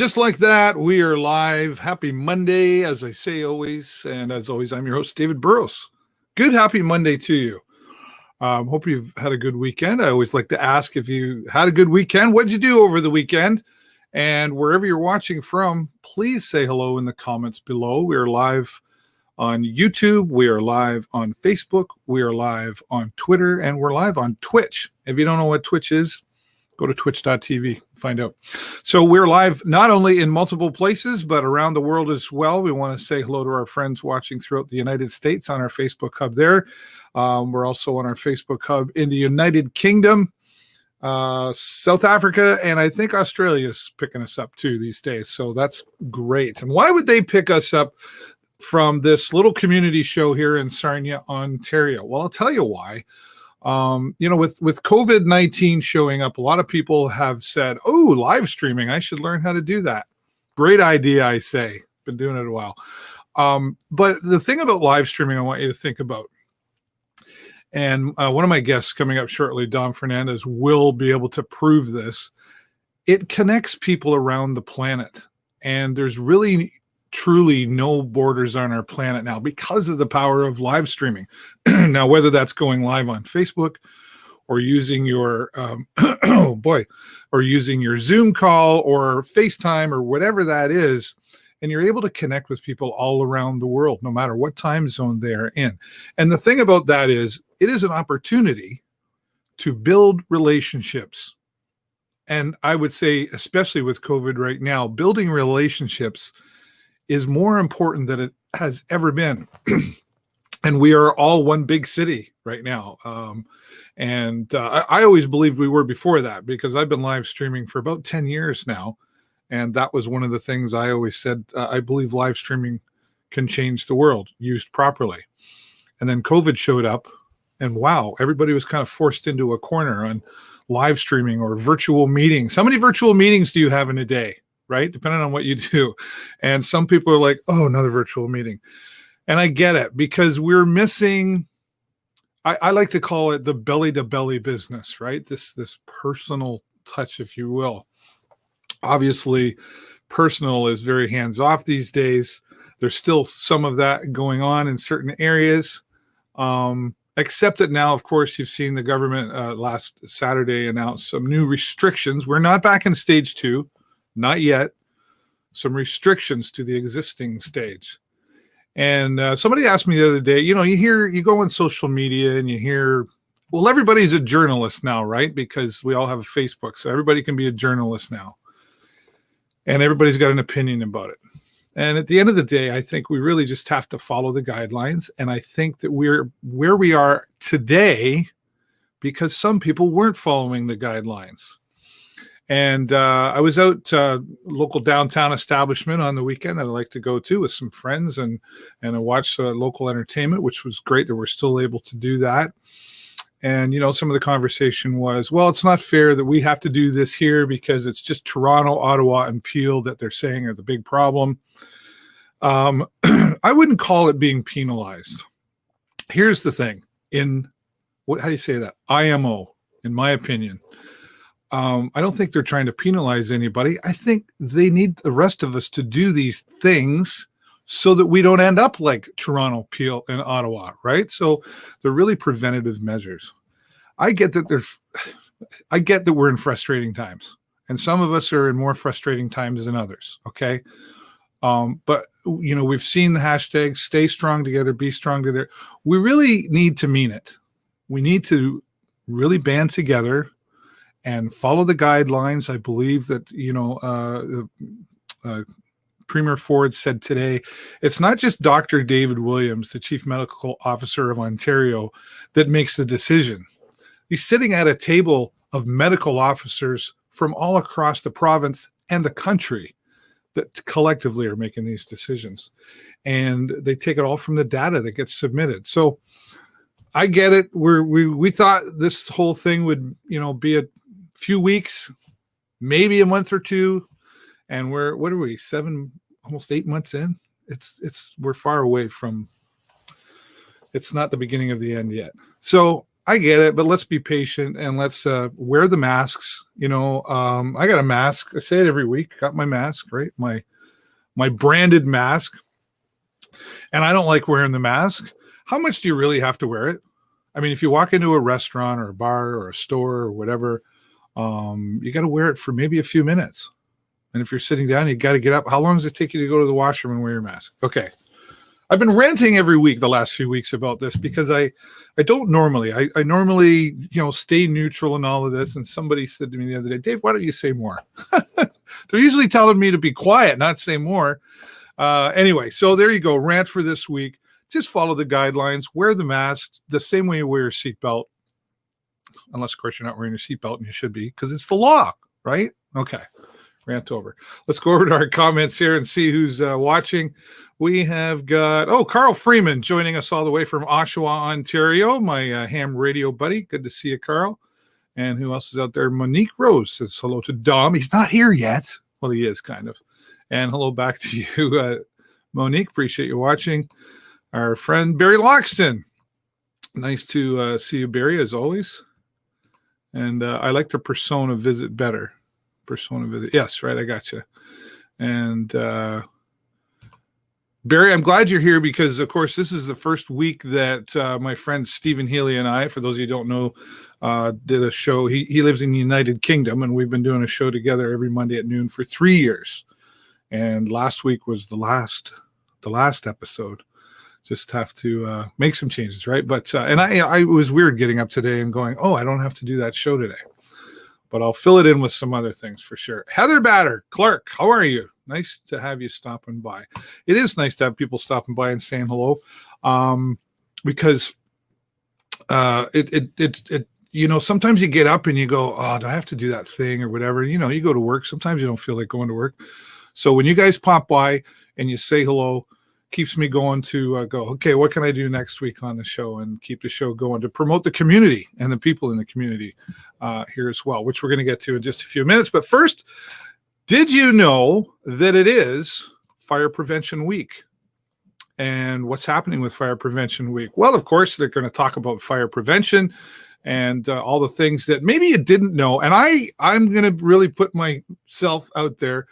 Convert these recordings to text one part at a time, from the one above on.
just like that, we are live. Happy Monday, as I say always. And as always, I'm your host, David Burrows. Good happy Monday to you. Hope you've had a good weekend. I always like to ask if you had a good weekend. What'd you do over the weekend? And wherever you're watching from, please say hello in the comments below. We are live on YouTube. We are live on Facebook. We are live on Twitter. And we're live on Twitch. If you don't know what Twitch is, go to twitch.tv, find out. So we're live not only in multiple places, but around the world as well. We want to say hello to our friends watching throughout the United States on our Facebook hub there. We're also on our Facebook hub in the United Kingdom, South Africa, and I think Australia is picking us up too these days. So that's great. And why would they pick us up from this little community show here in Sarnia, Ontario? Well, I'll tell you why. With COVID-19 showing up, a lot of people have said, oh, live streaming, I should learn how to do that. Great idea, I say. Been doing it a while. But the thing about live streaming I want you to think about, and one of my guests coming up shortly, Don Fernandez, will be able to prove this. It connects people around the planet. And there's really truly no borders on our planet now because of the power of live streaming. Now, whether that's going live on Facebook or using your or using your Zoom call or FaceTime or whatever that is, and you're able to connect with people all around the world, no matter what time zone they're in. And the thing about that is, it is an opportunity to build relationships. And I would say, especially with COVID right now, building relationships is more important than it has ever been. And we are all one big city right now. I always believed we were before that, because I've been live streaming for about 10 years now. And that was one of the things I always said, I believe live streaming can change the world, used properly. And then COVID showed up, and wow, everybody was kind of forced into a corner on live streaming or virtual meetings. How many virtual meetings do you have in a day? Right? Depending on what you do. And some people are like, oh, another virtual meeting. And I get it, because we're missing, I like to call it the belly to belly business, right? This personal touch, if you will. Obviously, personal is very hands off these days. There's still some of that going on in certain areas. Except that now, of course, you've seen the government last Saturday announce some new restrictions. We're not back in stage 2. Not yet. Some restrictions to the existing stage. And somebody asked me the other day, you go on social media and you hear, well, everybody's a journalist now, right? Because we all have Facebook. So everybody can be a journalist now. And everybody's got an opinion about it. And at the end of the day, I think we really just have to follow the guidelines. And I think that we're where we are today because some people weren't following the guidelines. And I was out local downtown establishment on the weekend that I like to go to with some friends, and I watched local entertainment, which was great that we're still able to do that. And, some of the conversation was, well, it's not fair that we have to do this here because it's just Toronto, Ottawa, and Peel that they're saying are the big problem. I wouldn't call it being penalized. Here's the thing. How do you say that? IMO, in my opinion. I don't think they're trying to penalize anybody. I think they need the rest of us to do these things so that we don't end up like Toronto, Peel, and Ottawa, right? So they're really preventative measures. I get that we're in frustrating times, and some of us are in more frustrating times than others. Okay. But we've seen the hashtag stay strong together, be strong together. We really need to mean it. We need to really band together and follow the guidelines. I believe that, Premier Ford said today, it's not just Dr. David Williams, the Chief Medical Officer of Ontario, that makes the decision. He's sitting at a table of medical officers from all across the province and the country that collectively are making these decisions. And they take it all from the data that gets submitted. So I get it. We thought this whole thing would, be a few weeks, maybe a month or two, and what are we, 7, almost 8 months in? We're far away from, it's not the beginning of the end yet. So I get it, but let's be patient and let's wear the masks. I got a mask. I say it every week. Got my mask, right? My branded mask. And I don't like wearing the mask. How much do you really have to wear it? I mean, if you walk into a restaurant or a bar or a store or whatever, you got to wear it for maybe a few minutes. And if you're sitting down, you got to get up. How long does it take you to go to the washroom and wear your mask? Okay. I've been ranting every week the last few weeks about this because I don't normally. I normally, stay neutral in all of this. And somebody said to me the other day, Dave, why don't you say more? They're usually telling me to be quiet, not say more. Anyway, so there you go. Rant for this week. Just follow the guidelines. Wear the mask the same way you wear your seatbelt. Unless, of course, you're not wearing your seatbelt, and you should be because it's the law, right? Okay. Rant over. Let's go over to our comments here and see who's watching. We have got, Carl Freeman joining us all the way from Oshawa, Ontario, my ham radio buddy. Good to see you, Carl. And who else is out there? Monique Rose says hello to Dom. He's not here yet. Well, he is kind of. And hello back to you, Monique. Appreciate you watching. Our friend Barry Loxton. Nice to see you, Barry, as always. And I like the Persona visit better. Persona visit. Yes, right. I got you. And Barry, I'm glad you're here because, of course, this is the first week that my friend Stephen Healy and I, for those of you who don't know, did a show. He lives in the United Kingdom, and we've been doing a show together every Monday at noon for 3 years. And last week was the last episode. Just have to make some changes, right? But and I was weird getting up today and going, I don't have to do that show today. But I'll fill it in with some other things for sure. Heather Batter, Clark, how are you? Nice to have you stopping by. It is nice to have people stopping by and saying hello, because sometimes you get up and you go, do I have to do that thing or whatever? You go to work. Sometimes you don't feel like going to work. So when you guys pop by and you say hello, keeps me going to go, okay, what can I do next week on the show and keep the show going to promote the community and the people in the community here as well, which we're going to get to in just a few minutes. But first, did you know that it is Fire Prevention Week? And what's happening with Fire Prevention Week? Well, of course, they're going to talk about fire prevention and all the things that maybe you didn't know. And I'm going to really put myself out there.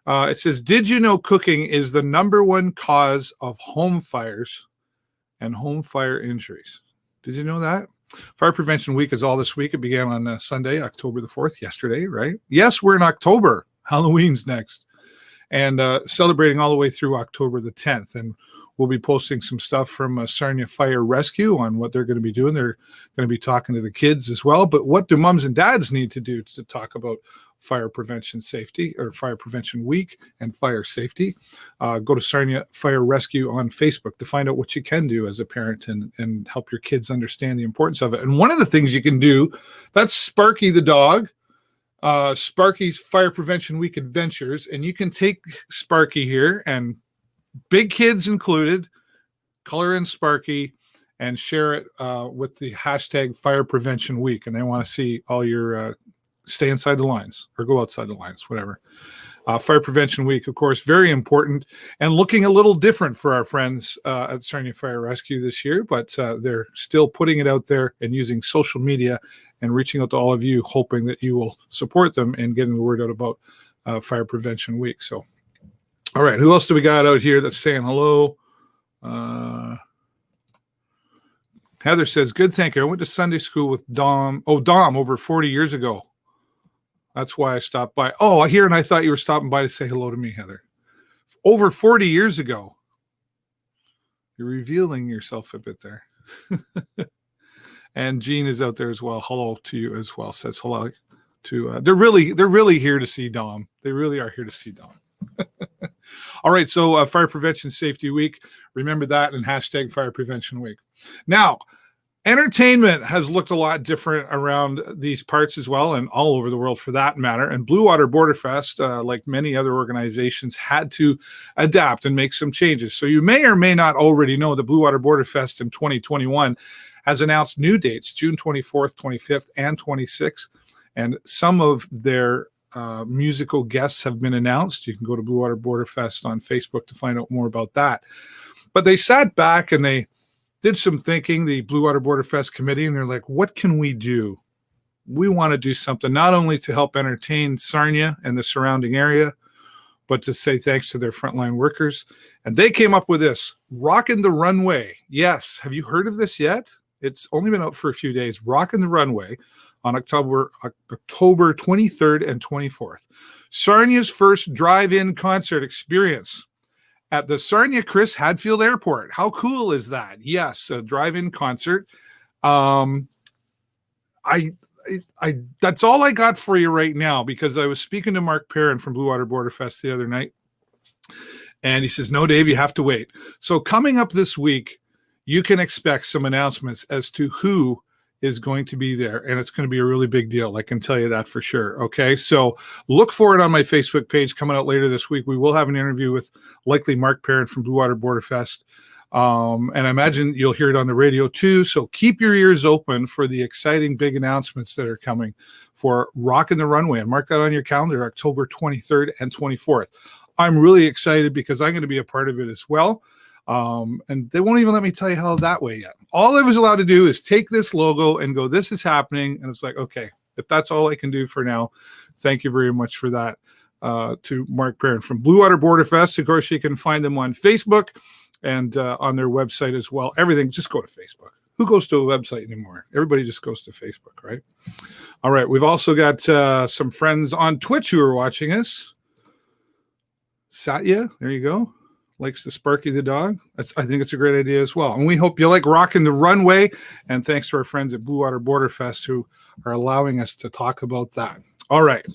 It says, did you know cooking is the #1 cause of home fires and home fire injuries? Did you know that? Fire Prevention Week is all this week. It began on Sunday, October the 4th, yesterday, right? Yes, we're in October. Halloween's next. And celebrating all the way through October the 10th. And we'll be posting some stuff from Sarnia Fire Rescue on what they're going to be doing. They're going to be talking to the kids as well. But what do moms and dads need to do to talk about fire prevention safety or Fire Prevention Week and fire safety? Go to Sarnia Fire Rescue on Facebook to find out what you can do as a parent and help your kids understand the importance of it. And one of the things you can do, that's Sparky the dog, Sparky's Fire Prevention Week Adventures. And you can take Sparky here, and big kids included, color in Sparky and share it with the hashtag Fire Prevention Week. And they want to see all your stay inside the lines or go outside the lines, whatever. Fire Prevention Week, of course, very important and looking a little different for our friends at Sarnia Fire Rescue this year, but they're still putting it out there and using social media and reaching out to all of you, hoping that you will support them and getting the word out about Fire Prevention Week. So, all right, who else do we got out here that's saying hello? Heather says, good, thank you. I went to Sunday school with Dom over 40 years ago. That's why I stopped by. Oh, I hear, and I thought you were stopping by to say hello to me, Heather. Over 40 years ago. You're revealing yourself a bit there. And Jean is out there as well. Hello to you as well. Says hello to. They're really here to see Dom. They really are here to see Dom. All right, so Fire Prevention Safety Week. Remember that and hashtag Fire Prevention Week. Now, entertainment has looked a lot different around these parts as well, and all over the world for that matter. And Blue Water Border Fest, like many other organizations, had to adapt and make some changes. So you may or may not already know that Blue Water Border Fest in 2021 has announced new dates, June 24th, 25th, and 26th. And some of their musical guests have been announced. You can go to Blue Water Border Fest on Facebook to find out more about that. But they sat back and they did some thinking, the Blue Water Border Fest committee, and they're like, what can we do? We want to do something not only to help entertain Sarnia and the surrounding area, but to say thanks to their frontline workers. And they came up with this, Rockin' the Runway. Yes. Have you heard of this yet? It's only been out for a few days. Rockin' the Runway on October 23rd and 24th. Sarnia's first drive-in concert experience at the Sarnia Chris Hadfield Airport. How cool is that? Yes, a drive-in concert. That's all I got for you right now, because I was speaking to Mark Perrin from Blue Water Border Fest the other night, and he says, no, Dave, you have to wait. So coming up this week, you can expect some announcements as to who is going to be there, and it's going to be a really big deal. I can tell you that for sure. Okay, so look for it on my Facebook page coming out later this week. We will have an interview with likely Mark Perrin from Blue Water Border Fest. And I imagine you'll hear it on the radio too. So keep your ears open for the exciting big announcements that are coming for Rockin' the Runway, and mark that on your calendar, October 23rd and 24th. I'm really excited because I'm going to be a part of it as well. And they won't even let me tell you how that way yet. All I was allowed to do is take this logo and go, this is happening. And it's like, okay, if that's all I can do for now, thank you very much for that. To Mark Perrin from Blue Water Border Fest. Of course, you can find them on Facebook and on their website as well. Everything, just go to Facebook. Who goes to a website anymore? Everybody just goes to Facebook, right? All right. We've also got some friends on Twitch who are watching us. Satya, there you go. Likes the Sparky the dog. I think it's a great idea as well. And we hope you like Rockin' the Runway. And thanks to our friends at Blue Water Border Fest who are allowing us to talk about that. All right.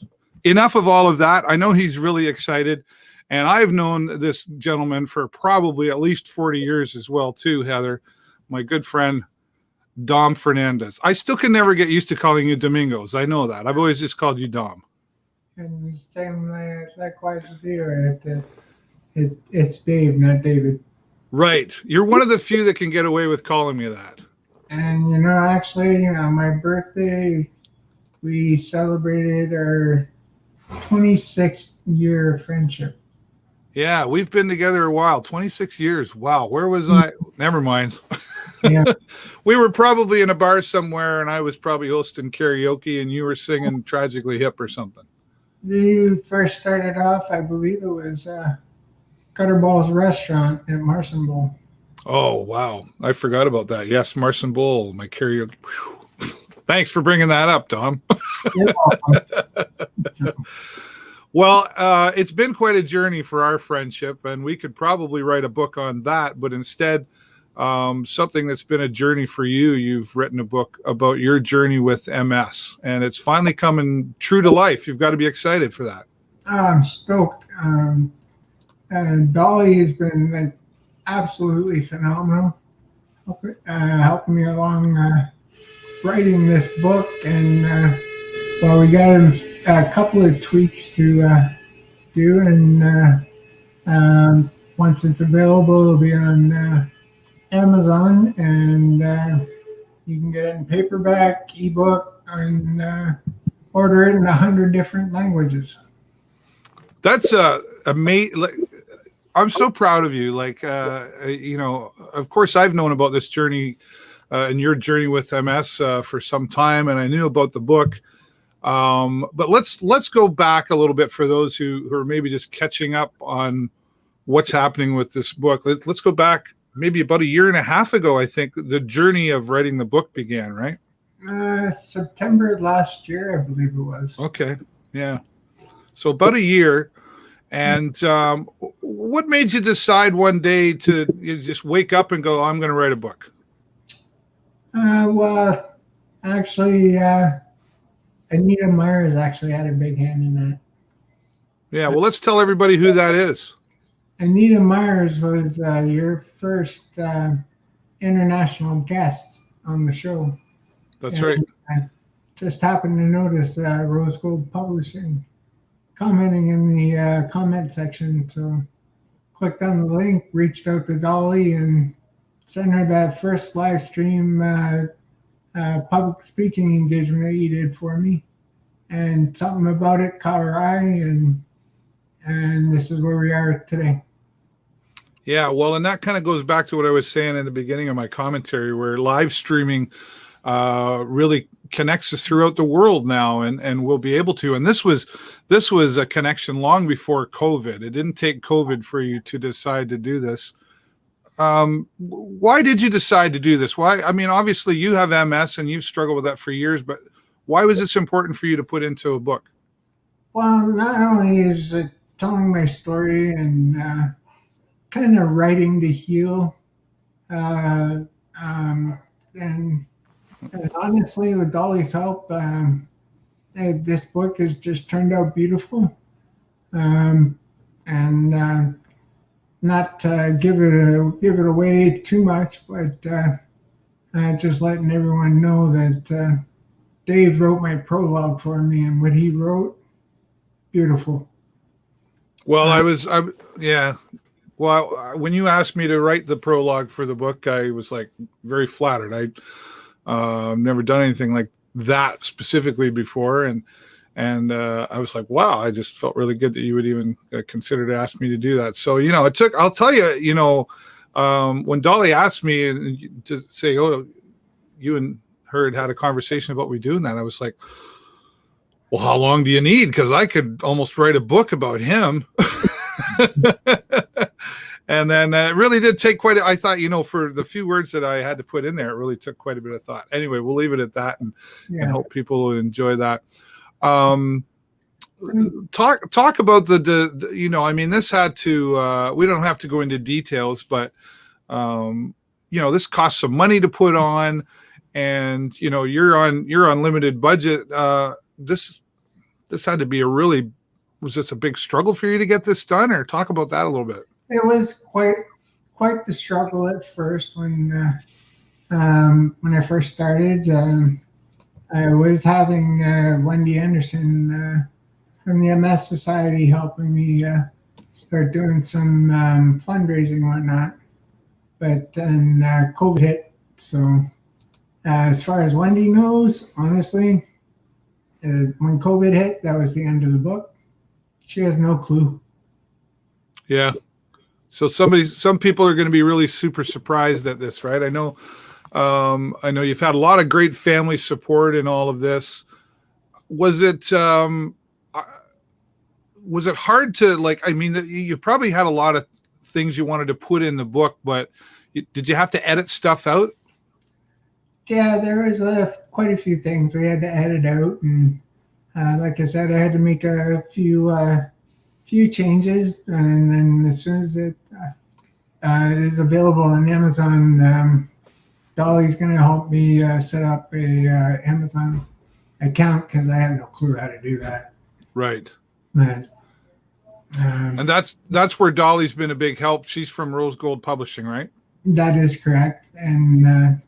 Enough of all of that. I know he's really excited. And I've known this gentleman for probably at least 40 years as well, too, Heather. My good friend, Dom Fernandez. I still can never get used to calling you Domingos. I know that. I've always just called you Dom. And same likewise with you. It's Dave, not David. Right. You're one of the few that can get away with calling me that. And, actually, on my birthday, we celebrated our 26th year of friendship. Yeah, we've been together a while. 26 years. Wow. Where was I? Never mind. Yeah. We were probably in a bar somewhere, and I was probably hosting karaoke, and you were singing Tragically Hip or something. You first started off, I believe it was Gutterball's Restaurant at Marson Bowl. Oh, wow. I forgot about that. Yes, Marson Bowl, my karaoke. Whew. Thanks for bringing that up, Tom. You're welcome. Well, it's been quite a journey for our friendship, and we could probably write a book on that, but instead, something that's been a journey for you, you've written a book about your journey with MS, and it's finally coming true to life. You've got to be excited for that. I'm stoked. Dolly has been absolutely phenomenal, helping me along writing this book. And we got a couple of tweaks to do, and once it's available, it'll be on Amazon, and you can get it in paperback, ebook, and order it in 100 different languages. That's amazing. I'm so proud of you. Of course, I've known about this journey and your journey with MS for some time, and I knew about the book. But let's go back a little bit for those who are maybe just catching up on what's happening with this book. Let's go back maybe about a year and a half ago. I think the journey of writing the book began, right? September last year, I believe it was. Okay, yeah. So about a year. And what made you decide one day to just wake up and go, I'm going to write a book? Well, actually, Anita Myers actually had a big hand in that. Yeah, well, let's tell everybody who that is. Anita Myers was your first international guest on the show. That's right. I just happened to notice Rose Gold Publishing commenting in the comment section, so clicked on the link, reached out to Dolly, and sent her that first live stream public speaking engagement that you did for me, and something about it caught her eye, and this is where we are today. Yeah, well, and that kind of goes back to what I was saying in the beginning of my commentary, where live streaming really connects us throughout the world now, and we'll be able to. And this was a connection long before COVID. It didn't take COVID for you to decide to do this. Why did you decide to do this? Why? I mean, obviously you have MS and you've struggled with that for years, but why was this important for you to put into a book? Well, not only is it telling my story and kind of writing to heal, uh, and honestly, with Dolly's help, this book has just turned out beautiful. And not give it away too much, but just letting everyone know that Dave wrote my prologue for me, and what he wrote, beautiful. Well, yeah. Well, when you asked me to write the prologue for the book, I was like very flattered. I've never done anything like that specifically before, and I was like, wow, I just felt really good that you would even consider to ask me to do that. So, it took, I'll tell you, when Dolly asked me to say, oh, you and her had a conversation about we doing that, I was like, well, how long do you need? Because I could almost write a book about him. And then it really did take I thought, for the few words that I had to put in there, it really took quite a bit of thought. Anyway, we'll leave it at that and hope people will enjoy that. Talk about I mean, this had to, we don't have to go into details, but, this costs some money to put on, and, you're on limited budget. This had to be was this a big struggle for you to get this done, or talk about that a little bit? It was quite the struggle at first when I first started. I was having Wendy Anderson from the MS Society helping me start doing some fundraising and whatnot. But then COVID hit. So as far as Wendy knows, honestly, when COVID hit, that was the end of the book. She has no clue. Yeah. So some people are going to be really super surprised at this, right? I know you've had a lot of great family support in all of this. Was it hard to I mean, you probably had a lot of things you wanted to put in the book, but did you have to edit stuff out? Yeah, there was quite a few things we had to edit out, and like I said, I had to make a few changes, and then as soon as it is available on Amazon, Dolly's going to help me set up a Amazon account, because I have no clue how to do that. Right. But, and that's where Dolly's been a big help. She's from Rose Gold Publishing, right? That is correct. And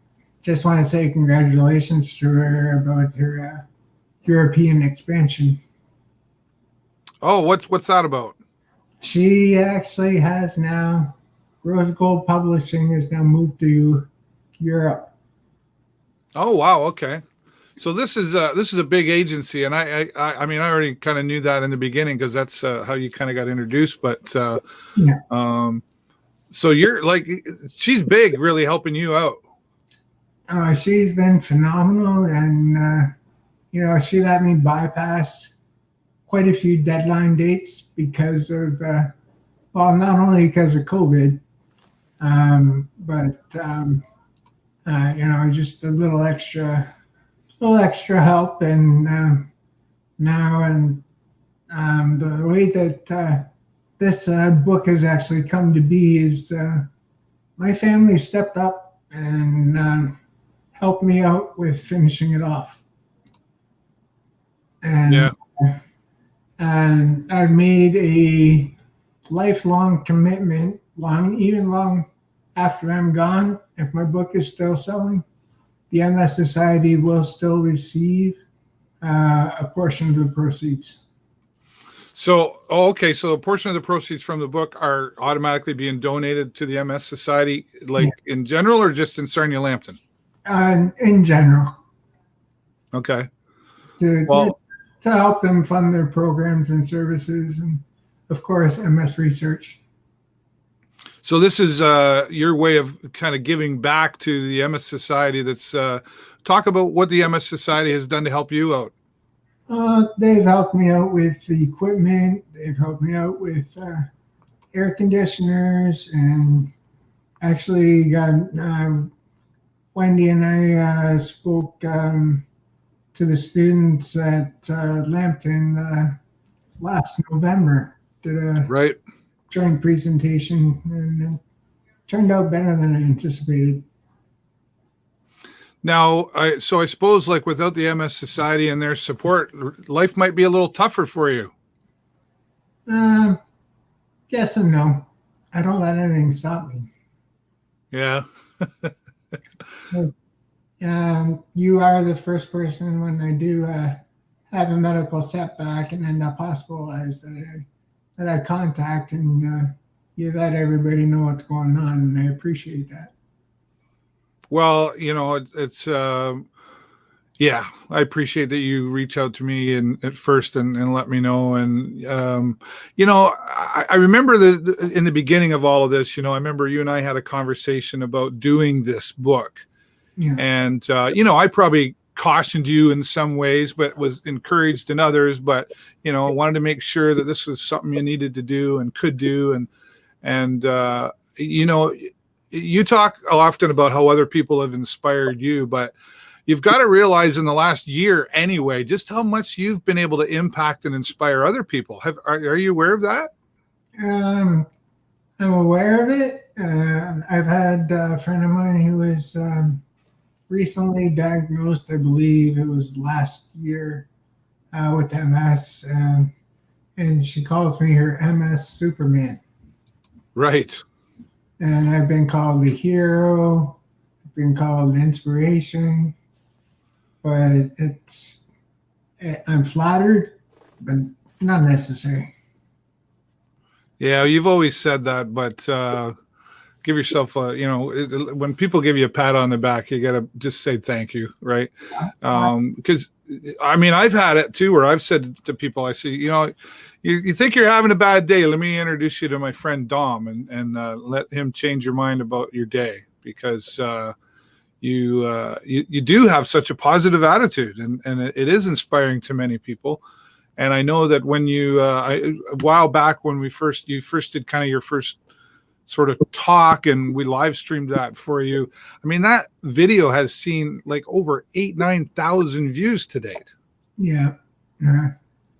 just want to say congratulations to her about her European expansion. Oh, what's that about? She actually has now, Rose Gold Publishing has now moved to Europe. Oh, wow. Okay. So this is a big agency, and I mean, I already kind of knew that in the beginning, because that's how you kind of got introduced. But so you're she's big, really helping you out. She's been phenomenal, and she let me bypass quite a few deadline dates because of not only because of COVID, but just a little extra help. And now, and the way that this book has actually come to be is my family stepped up and helped me out with finishing it off. And I've made a lifelong commitment, even long after I'm gone. If my book is still selling, the MS Society will still receive a portion of the proceeds. So, okay. So a portion of the proceeds from the book are automatically being donated to the MS Society, in general, or just in Sarnia Lambton? In general. Okay. To help them fund their programs and services, and of course, MS research. So this is your way of kind of giving back to the MS Society. That's talk about what the MS Society has done to help you out. They've helped me out with the equipment. They've helped me out with air conditioners, and actually got Wendy and I spoke to the students at Lambton last November. Did a Right. joint presentation, and it turned out better than I anticipated. Now, I suppose, like, without the MS Society and their support, life might be a little tougher for you. Yes and no. I don't let anything stop me. Yeah. You are the first person when I do have a medical setback and end up hospitalized that I contact, and you let everybody know what's going on, and I appreciate that. Well, it's yeah, I appreciate that you reach out to me at first and let me know. And I remember in the beginning of all of this, I remember you and I had a conversation about doing this book. Yeah. And I probably cautioned you in some ways, but was encouraged in others. But I wanted to make sure that this was something you needed to do and could do. And you talk often about how other people have inspired you, but you've got to realize in the last year anyway, just how much you've been able to impact and inspire other people. Are you aware of that? I'm aware of it. I've had a friend of mine who was recently diagnosed, I believe it was last year, with MS, and she calls me her MS Superman. Right. And I've been called the hero, I've been called inspiration, but I'm flattered, but not necessary. Yeah, you've always said that, but give yourself when people give you a pat on the back, you got to just say thank you, right? Because I've had it too, where I've said to people, I say, you think you're having a bad day, let me introduce you to my friend Dom, and let him change your mind about your day, because you do have such a positive attitude, and it is inspiring to many people. And I know that when a while back when you first did kind of your first sort of talk, and we live streamed that for you. That video has seen like over 9,000 views to date. Yeah.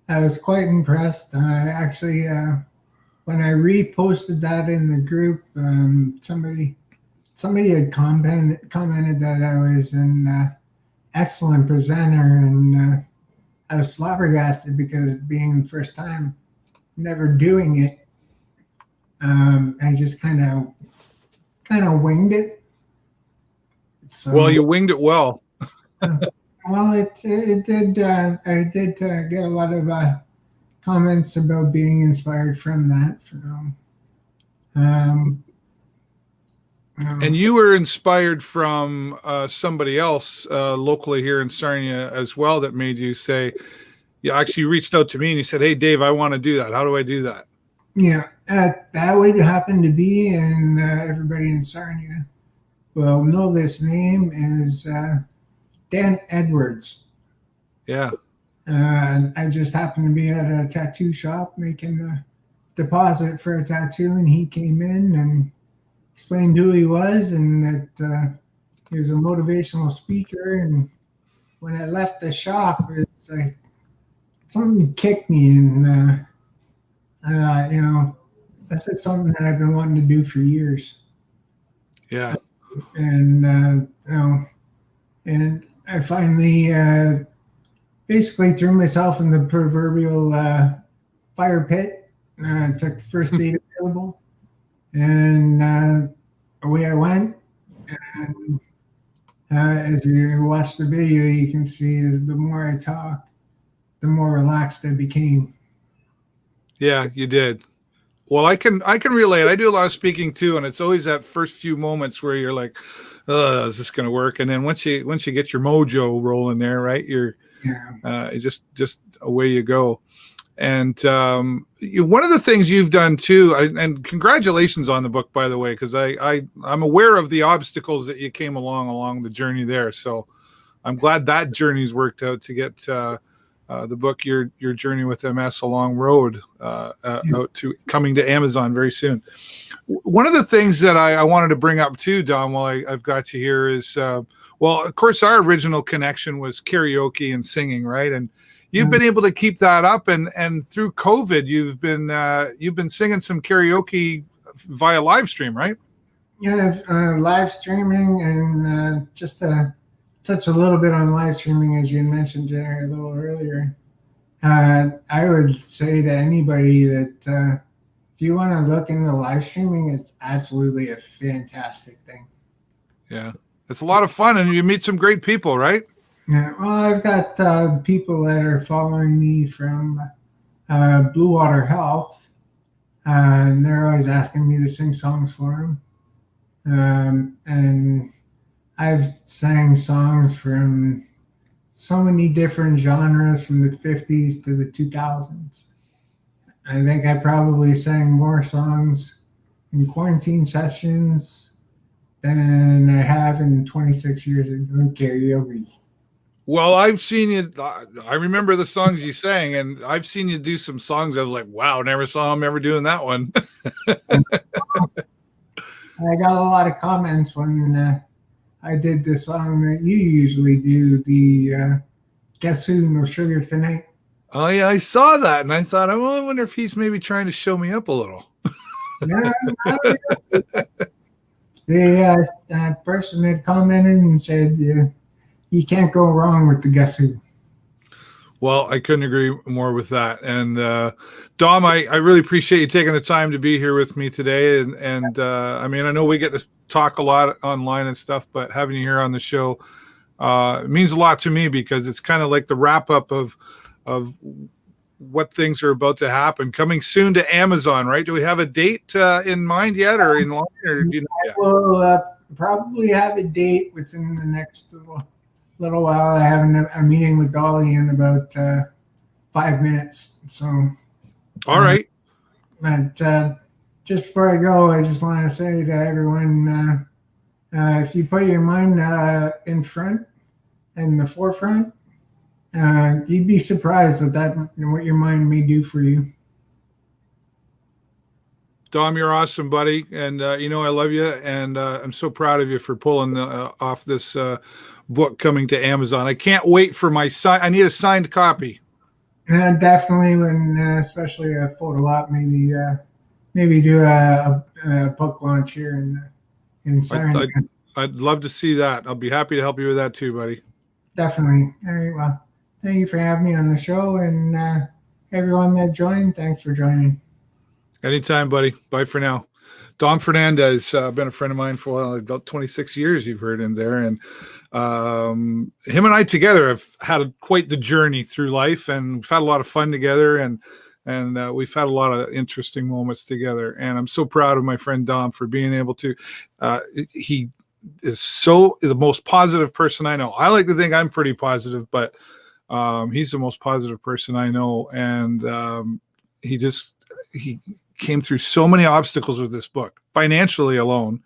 I was quite impressed. Actually, when I reposted that in the group, somebody had commented that I was an excellent presenter, and I was flabbergasted, because being the first time, never doing it, I just kind of winged it. So, well, you winged it well. Well, it did. I did get a lot of comments about being inspired from that. And you were inspired from somebody else locally here in Sarnia as well, that made you say, you actually reached out to me and you said, "Hey, Dave, I want to do that. How do I do that?" Yeah, that would happen to be, and everybody in Sarnia will know this name is Dan Edwards. Yeah. I just happened to be at a tattoo shop making a deposit for a tattoo, and he came in and explained who he was, and that he was a motivational speaker. And when I left the shop, it's like something kicked me, and that's something that I've been wanting to do for years. Yeah. And and I finally basically threw myself in the proverbial fire pit. Took the first date available, and away I went. And as you watch the video, you can see the more I talk, the more relaxed I became. Yeah, you did. Well, I can relate. I do a lot of speaking too, and it's always that first few moments where you're like, "Oh, is this going to work?" And then once you get your mojo rolling there, right? You're just away you go. And one of the things you've done too, and congratulations on the book, by the way, because I'm aware of the obstacles that you came along the journey there. So I'm glad that journey's worked out to get the book, your journey with MS, a long road out to coming to Amazon very soon. One of the things that I wanted to bring up too, Dom, while I've got you here is, well, of course, our original connection was karaoke and singing, right? And you've been able to keep that up, and through COVID, you've been singing some karaoke via live stream, right? Yeah, live streaming, and just to touch a little bit on live streaming, as you mentioned, Jerry, a little earlier. I would say to anybody that if you want to look into live streaming, it's absolutely a fantastic thing. Yeah, it's a lot of fun, and you meet some great people, right? Yeah, well, I've got people that are following me from Blue Water Health, and they're always asking me to sing songs for them. And I've sang songs from so many different genres, from the 50s to the 2000s. I think I probably sang more songs in quarantine sessions than I have in 26 years of doing karaoke. Well, I've seen you. I remember the songs you sang, and I've seen you do some songs. I was like, wow, never saw him ever doing that one. I got a lot of comments when I did the song that you usually do, the Guess Who, No Sugar Tonight. Oh, yeah, I saw that, and I thought, I wonder if he's maybe trying to show me up a little. No, the person had commented and said, you can't go wrong with the Guess Who. Well, I couldn't agree more with that. And Dom, I really appreciate you taking the time to be here with me today. And I mean, I know we get to talk a lot online and stuff, but having you here on the show means a lot to me, because it's kind of like the wrap up of what things are about to happen, coming soon to Amazon, right? Do we have a date in mind yet, or in line? Or do you know yet? We'll probably have a date within the next little while. I have a meeting with Dolly in about 5 minutes. So, all right. But just before I go, I just want to say to everyone, if you put your mind in front, in the forefront, you'd be surprised what your mind may do for you. Dom, you're awesome, buddy. And I love you. And I'm so proud of you for pulling off this book coming to Amazon. I can't wait for my I need a signed copy. Definitely, when especially a photo op, maybe do a book launch here in Sarnia. I'd love to see that. I'll be happy to help you with that too, buddy. Definitely. All right. Well, thank you for having me on the show, and everyone that joined, thanks for joining. Anytime, buddy. Bye for now. Dom Fernandez, been a friend of mine for about 26 years. You've heard him there. And him and I together have had quite the journey through life, and we've had a lot of fun together, and we've had a lot of interesting moments together. And I'm so proud of my friend Dom for being able to, he is the most positive person I know. I like to think I'm pretty positive, but he's the most positive person I know. And he came through so many obstacles with this book, financially alone.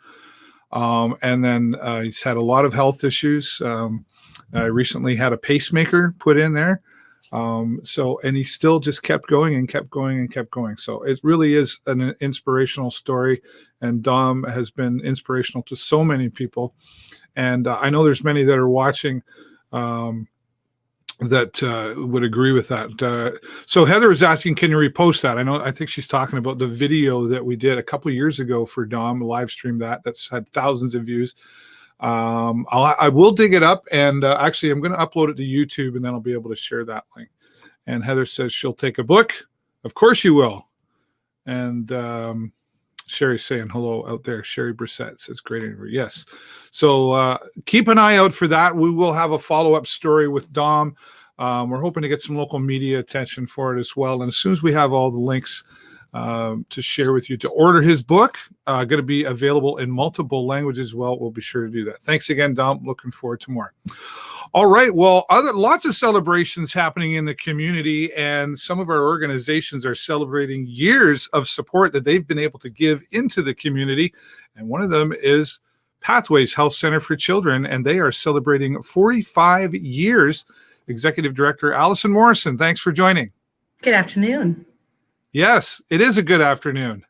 And then he's had a lot of health issues. I recently had a pacemaker put in there. And he still just kept going and kept going and kept going. So it really is an inspirational story. And Dom has been inspirational to so many people. And I know there's many that are watching that would agree with that. So Heather is asking, can you repost that? I think she's talking about the video that we did a couple of years ago for Dom, live stream that's had thousands of views. I will dig it up, and actually I'm going to upload it to YouTube, and then I'll be able to share that link. And Heather says she'll take a book. Of course you will. And Sherry's saying hello out there. Sherry Brissett says great interview. Yes. So keep an eye out for that. We will have a follow-up story with Dom. We're hoping to get some local media attention for it as well. And as soon as we have all the links to share with you to order his book, going to be available in multiple languages as well, we'll be sure to do that. Thanks again, Dom. Looking forward to more. All right. Well, lots of celebrations happening in the community, and some of our organizations are celebrating years of support that they've been able to give into the community. And one of them is Pathways Health Center for Children, and they are celebrating 45 years. Executive Director Alison Morrison, thanks for joining. Good afternoon. Yes, it is a good afternoon.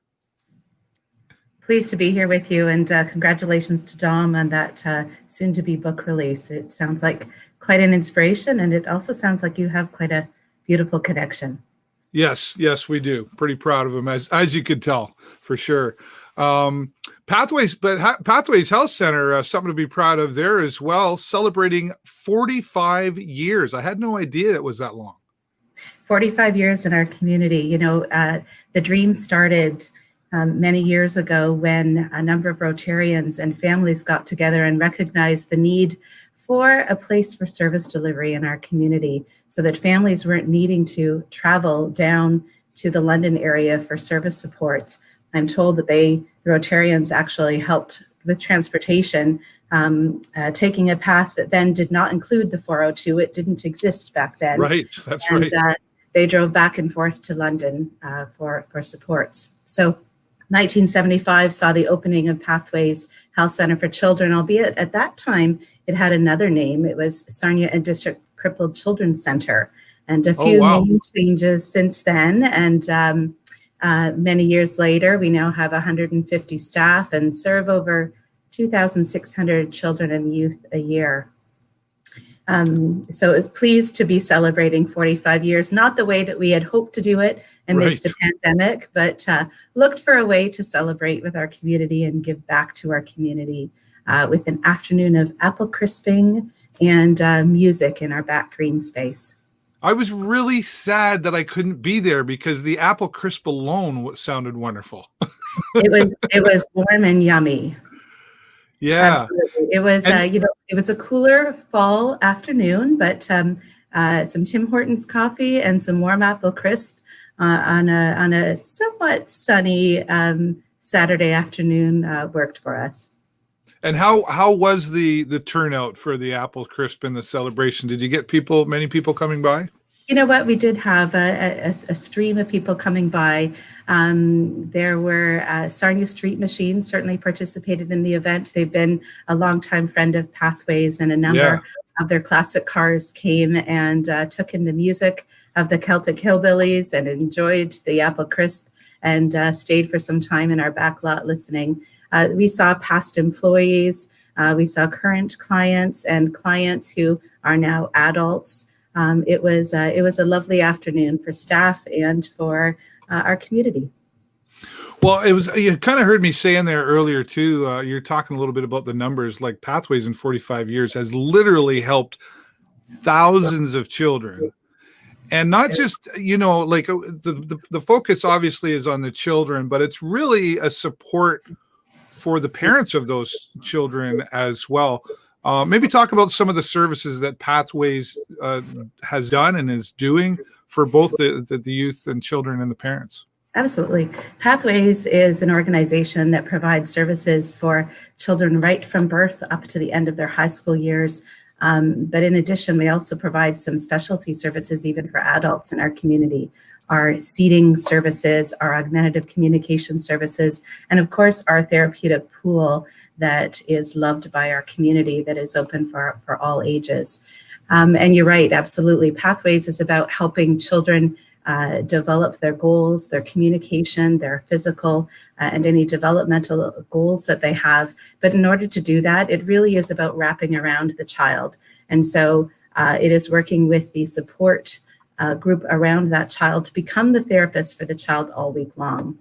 Pleased to be here with you, and congratulations to Dom on that soon-to-be book release. It sounds like quite an inspiration, and it also sounds like you have quite a beautiful connection. Yes, we do. Pretty proud of him, as you could tell, for sure. Pathways Health Center, something to be proud of there as well, celebrating 45 years. I had no idea it was that long. 45 years in our community. You know, the dream started many years ago when a number of Rotarians and families got together and recognized the need for a place for service delivery in our community so that families weren't needing to travel down to the London area for service supports. I'm told that the Rotarians actually helped with transportation, taking a path that then did not include the 402. It didn't exist back then. Right, that's right. They drove back and forth to London for supports. So 1975 saw the opening of Pathways Health Center for Children, albeit at that time it had another name. It was Sarnia and District Crippled Children's Center, and a few name changes since then. And many years later, we now have 150 staff and serve over 2,600 children and youth a year. So it's pleased to be celebrating 45 years, not the way that we had hoped to do it amidst a pandemic, but looked for a way to celebrate with our community and give back to our community with an afternoon of apple crisping and music in our back green space. I was really sad that I couldn't be there because the apple crisp alone sounded wonderful. It was warm and yummy. Yeah, absolutely. It was, it was a cooler fall afternoon, but some Tim Hortons coffee and some warm apple crisp on a somewhat sunny Saturday afternoon worked for us. And how was the turnout for the apple crisp and the celebration? Did you get many people coming by? You know what? We did have a stream of people coming by. There were Sarnia Street Machines certainly participated in the event. They've been a longtime friend of Pathways, and a number of their classic cars came and took in the music of the Celtic Hillbillies and enjoyed the apple crisp and stayed for some time in our back lot listening. We saw past employees, we saw current clients and clients who are now adults. It was a lovely afternoon for staff and for our community. Well, you kind of heard me saying there earlier too. You're talking a little bit about the numbers. Like Pathways in 45 years has literally helped thousands of children, and not just like the focus obviously is on the children, but it's really a support for the parents of those children as well. Maybe talk about some of the services that Pathways has done and is doing for both the youth and children and the parents. Absolutely. Pathways is an organization that provides services for children right from birth up to the end of their high school years. But in addition, we also provide some specialty services even for adults in our community. Our seating services, our augmentative communication services, and of course, our therapeutic pool that is loved by our community that is open for all ages. And you're right, absolutely. Pathways is about helping children develop their goals, their communication, their physical, and any developmental goals that they have. But in order to do that, it really is about wrapping around the child. And so it is working with the support group around that child to become the therapist for the child all week long.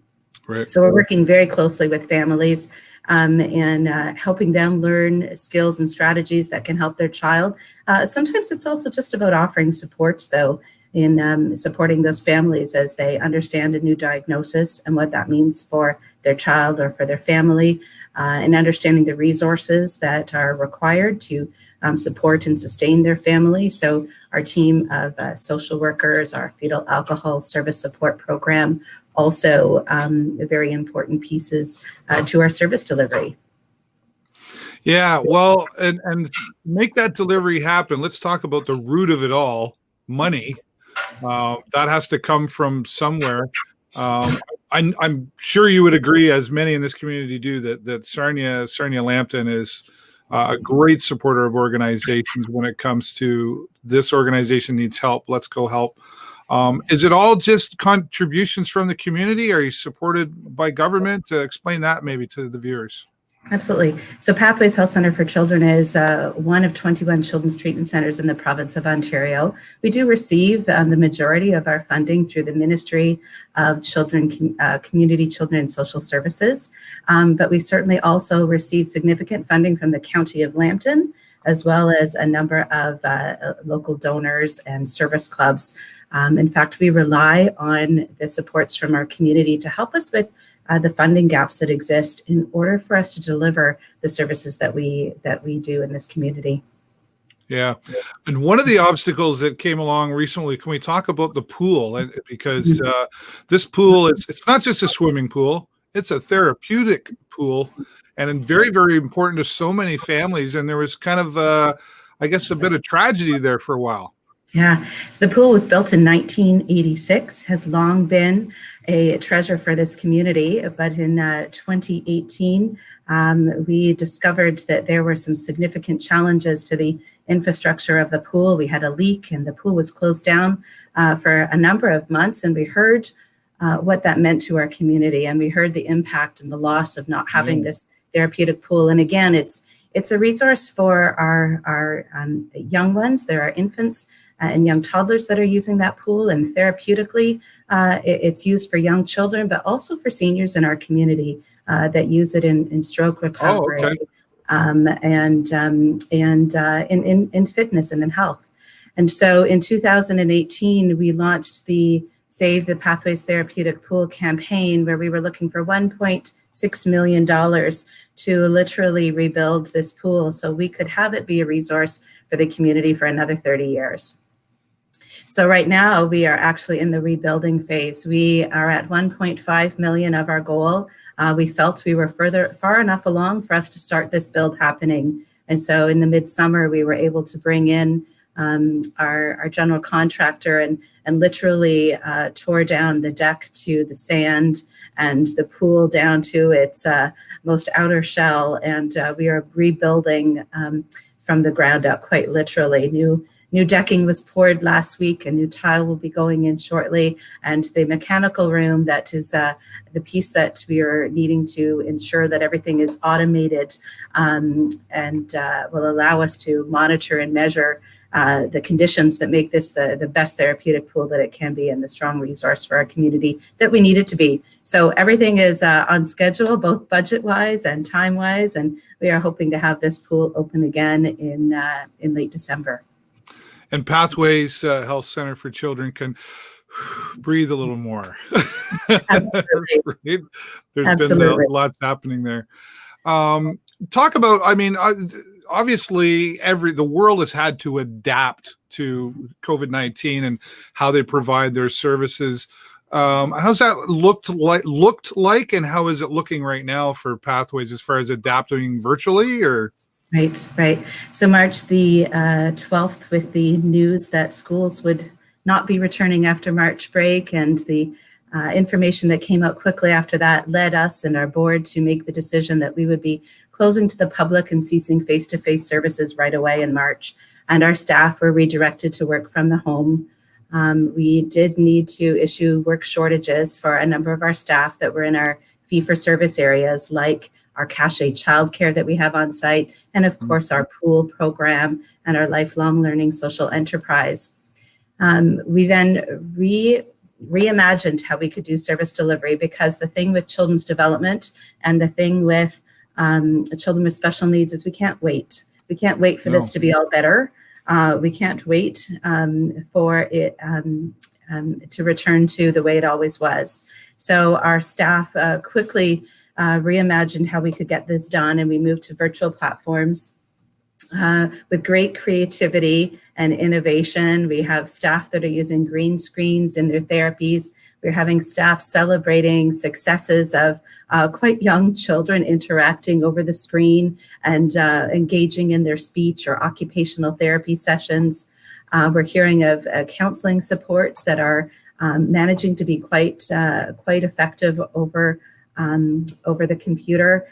Right. So we're working very closely with families and helping them learn skills and strategies that can help their child. Sometimes it's also just about offering supports, though, in supporting those families as they understand a new diagnosis and what that means for their child or for their family, and understanding the resources that are required to support and sustain their family. So our team of social workers, our fetal alcohol service support program, also very important pieces to our service delivery. Yeah, well, and make that delivery happen. Let's talk about the root of it all, money. That has to come from somewhere. I'm sure you would agree, as many in this community do, that Sarnia Lambton is a great supporter of organizations when it comes to this organization needs help. Let's go help. Is it all just contributions from the community? Are you supported by government? Explain that maybe to the viewers. Absolutely. So Pathways Health Centre for Children is one of 21 children's treatment centres in the province of Ontario. We do receive the majority of our funding through the Ministry of Children, Community, Children and Social Services, but we certainly also receive significant funding from the County of Lambton, as well as a number of local donors and service clubs. In fact, we rely on the supports from our community to help us with the funding gaps that exist in order for us to deliver the services that we do in this community. Yeah. And one of the obstacles that came along recently, can we talk about the pool? Because this pool, it's not just a swimming pool, it's a therapeutic pool, and very, very important to so many families. And there was kind of, I guess, a bit of tragedy there for a while. Yeah, so the pool was built in 1986, has long been a treasure for this community, but in 2018, we discovered that there were some significant challenges to the infrastructure of the pool. We had a leak and the pool was closed down for a number of months, and we heard what that meant to our community, and we heard the impact and the loss of not having this therapeutic pool. And again, it's a resource for our young ones. There are infants and young toddlers that are using that pool, and therapeutically, it's used for young children, but also for seniors in our community that use it in stroke recovery, and in fitness and in health. And so in 2018, we launched the Save the Pathways Therapeutic Pool campaign, where we were looking for $1.6 million to literally rebuild this pool so we could have it be a resource for the community for another 30 years. So right now we are actually in the rebuilding phase. We are at 1.5 million of our goal. We felt we were far enough along for us to start this build happening. And so in the midsummer, we were able to bring in our general contractor and literally tore down the deck to the sand and the pool down to its most outer shell. And we are rebuilding from the ground up, quite literally. New decking was poured last week, a new tile will be going in shortly, and the mechanical room, that is the piece that we are needing to ensure that everything is automated and will allow us to monitor and measure the conditions that make this the best therapeutic pool that it can be, and the strong resource for our community that we need it to be. So everything is on schedule, both budget-wise and time-wise, and we are hoping to have this pool open again in late December. And Pathways Health Center for Children can breathe a little more. Absolutely. Right? There's been lots happening there. Talk about, I mean, obviously the world has had to adapt to COVID-19 and how they provide their services. How's that looked like, and how is it looking right now for Pathways as far as adapting virtually? Or Right. So March the 12th, with the news that schools would not be returning after March break, and the information that came out quickly after that led us and our board to make the decision that we would be closing to the public and ceasing face-to-face services right away in March. And our staff were redirected to work from the home. We did need to issue work shortages for a number of our staff that were in our fee-for-service areas, like our cachet childcare that we have on site, and of course our pool program and our lifelong learning social enterprise. We then reimagined how we could do service delivery, because the thing with children's development and the thing with children with special needs is we can't wait. We can't wait for this to be all better. We can't wait for it to return to the way it always was. So our staff quickly reimagined how we could get this done, and we moved to virtual platforms. with great creativity and innovation. We have staff that are using green screens in their therapies. We're having staff celebrating successes of quite young children interacting over the screen and engaging in their speech or occupational therapy sessions. We're hearing of counseling supports that are managing to be quite effective over the computer.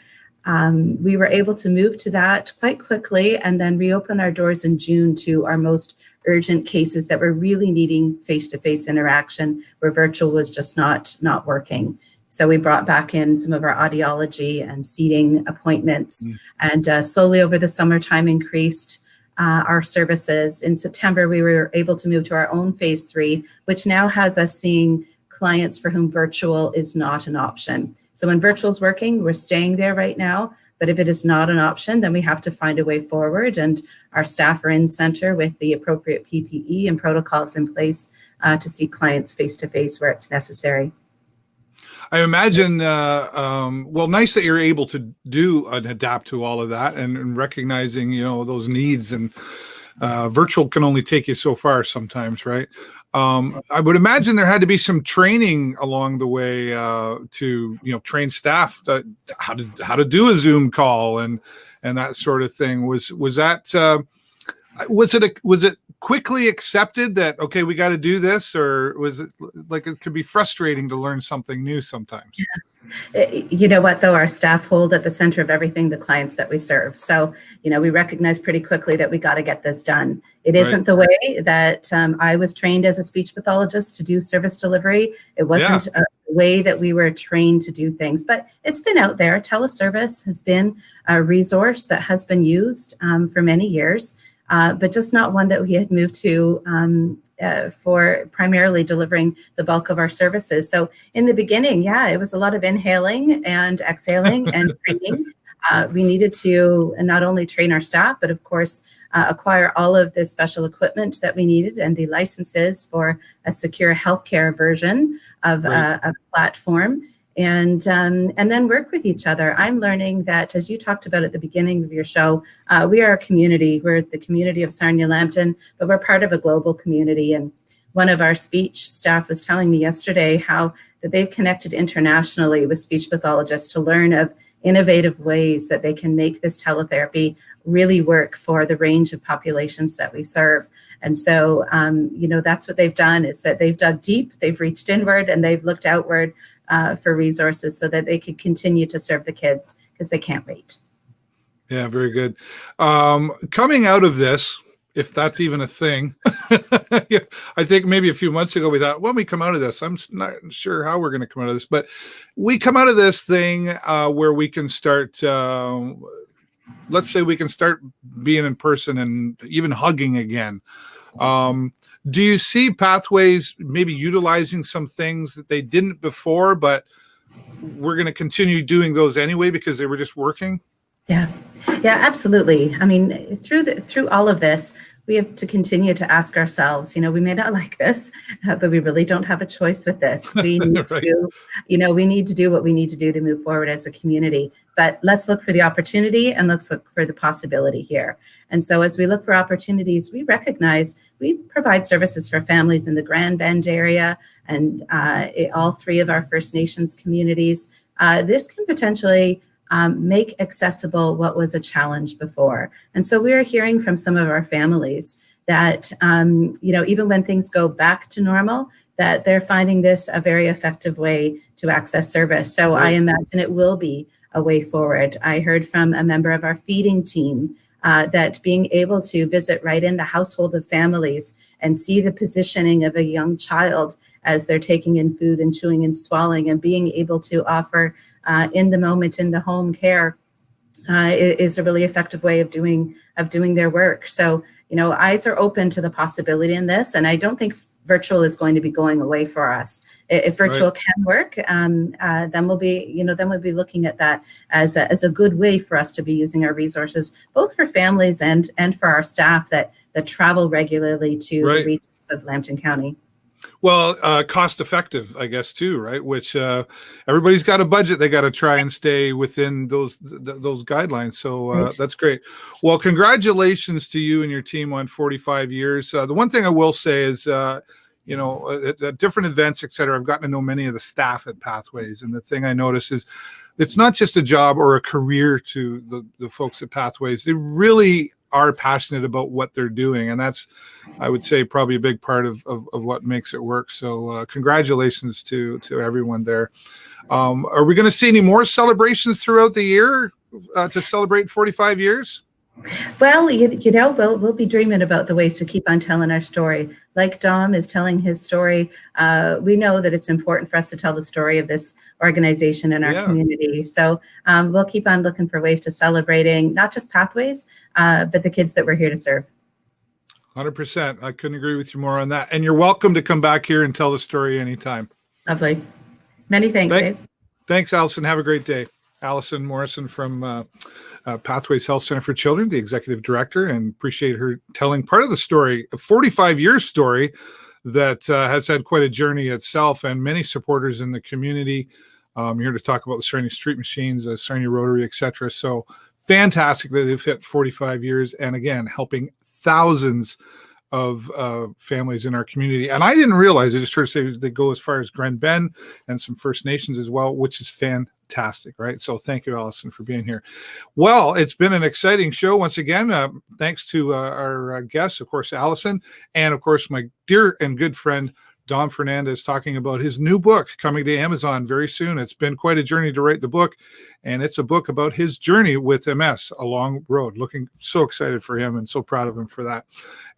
We were able to move to that quite quickly and then reopen our doors in June to our most urgent cases that were really needing face-to-face interaction, where virtual was just not working. So we brought back in some of our audiology and seating appointments, and slowly over the summertime increased our services. In September, we were able to move to our own phase 3, which now has us seeing clients for whom virtual is not an option. So when virtual is working, we're staying there right now. But if it is not an option, then we have to find a way forward. And our staff are in center with the appropriate PPE and protocols in place to see clients face-to-face where it's necessary. I imagine, nice that you're able to do and adapt to all of that and recognizing, those needs, and virtual can only take you so far sometimes, right? I would imagine there had to be some training along the way to, train staff how to do a Zoom call and that sort of thing. Was it quickly accepted that, okay, we got to do this, or was it like it could be frustrating to learn something new sometimes? You know what, though, our staff hold at the center of everything the clients that we serve. So, we recognize pretty quickly that we got to get this done. It isn't the way that I was trained as a speech pathologist to do service delivery. It wasn't a way that we were trained to do things, but it's been out there. Teleservice has been a resource that has been used for many years. But just not one that we had moved to for primarily delivering the bulk of our services. So in the beginning, it was a lot of inhaling and exhaling and training. We needed to not only train our staff, but of course, acquire all of the special equipment that we needed and the licenses for a secure healthcare version of a platform. And then work with each other. I'm learning that, as you talked about at the beginning of your show, we are a community. We're the community of Sarnia Lambton, but we're part of a global community. And one of our speech staff was telling me yesterday how that they've connected internationally with speech pathologists to learn of innovative ways that they can make this teletherapy really work for the range of populations that we serve. And so, that's what they've done, is that they've dug deep, they've reached inward, and they've looked outward for resources so that they could continue to serve the kids, because they can't wait. Yeah, very good. Coming out of this, if that's even a thing, I think maybe a few months ago we thought, when we come out of this, I'm not sure how we're going to come out of this, but we come out of this thing where we can start, let's say we can start being in person and even hugging again. Do you see Pathways maybe utilizing some things that they didn't before, but we're going to continue doing those anyway because they were just working? Yeah, absolutely. I mean, through all of this, we have to continue to ask ourselves, we may not like this, but we really don't have a choice with this. We need to, we need to do what we need to do to move forward as a community. But let's look for the opportunity and let's look for the possibility here. And so as we look for opportunities, we recognize we provide services for families in the Grand Bend area and all 3 of our First Nations communities. This can potentially make accessible what was a challenge before. And so we are hearing from some of our families that, even when things go back to normal, that they're finding this a very effective way to access service. So I imagine it will be a way forward. I heard from a member of our feeding team that being able to visit right in the household of families and see the positioning of a young child as they're taking in food and chewing and swallowing, and being able to offer in the moment, in the home care, is a really effective way of doing their work. So, eyes are open to the possibility in this, and I don't think virtual is going to be going away for us. If virtual can work, then we'll be looking at that as a good way for us to be using our resources, both for families and for our staff that travel regularly to the regions of Lambton County. Well, cost effective, I guess, too, right? Which everybody's got a budget. They got to try and stay within those guidelines. So Right. that's great. Well, congratulations to you and your team on 45 years. The one thing I will say is, at different events, et cetera, I've gotten to know many of the staff at Pathways. And the thing I notice is it's not just a job or a career to the folks at Pathways. They really are passionate about what they're doing. And that's, I would say, probably a big part of what makes it work. So congratulations to everyone there. Are we going to see any more celebrations throughout the year to celebrate 45 years? Well, we'll be dreaming about the ways to keep on telling our story. Like Dom is telling his story, we know that it's important for us to tell the story of this organization in our community. So we'll keep on looking for ways to celebrating not just Pathways, but the kids that we're here to serve. 100%. I couldn't agree with you more on that. And you're welcome to come back here and tell the story anytime. Lovely. Many thanks, Dave. Thanks, Alison. Have a great day. Alison Morrison from Pathways Health Center for Children, the executive director, and appreciate her telling part of the story, a 45-year story that has had quite a journey itself, and many supporters in the community. Here to talk about the Sarnia Street Machines, Sarnia Rotary, etc. So fantastic that they've hit 45 years, and again, helping thousands of families in our community. And I didn't realize, I just heard say they go as far as Grand Bend and some First Nations as well, which is fantastic, right? So thank you, Alison, for being here. Well, it's been an exciting show once again. Thanks to our guests, of course, Alison, and of course, my dear and good friend, Don Fernandez, talking about his new book coming to Amazon very soon. It's been quite a journey to write the book, and it's a book about his journey with MS, a long road. Looking so excited for him and so proud of him for that.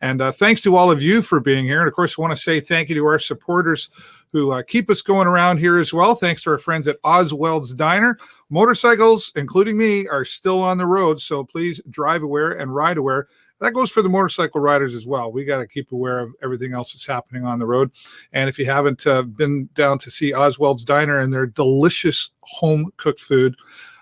And thanks to all of you for being here. And of course, I want to say thank you to our supporters who keep us going around here as well. Thanks to our friends at Oswald's Diner. Motorcycles, including me, are still on the road, so please drive aware and ride aware. That goes for the motorcycle riders as well. We got to keep aware of everything else that's happening on the road. And if you haven't been down to see Oswald's Diner and their delicious home-cooked food,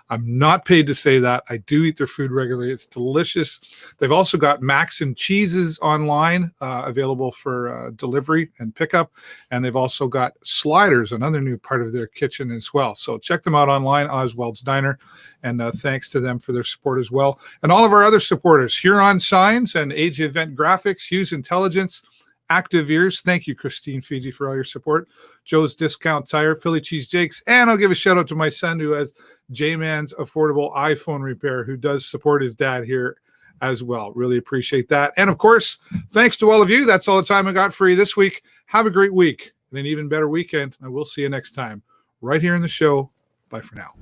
I'm not paid to say that. I do eat their food regularly. It's delicious. They've also got Macs and Cheeses online available for delivery and pickup. And they've also got sliders, another new part of their kitchen as well. So check them out online, Oswald's Diner. And thanks to them for their support as well. And all of our other supporters, Huron Signs and Age Event Graphics, Hughes Intelligence, Active Ears. Thank you, Christine Fiji, for all your support. Joe's Discount Tire, Philly Cheese Jakes. And I'll give a shout out to my son who has J-Man's Affordable iPhone Repair, who does support his dad here as well. Really appreciate that. And of course, thanks to all of you. That's all the time I got for you this week. Have a great week and an even better weekend. And we'll see you next time right here in the show. Bye for now.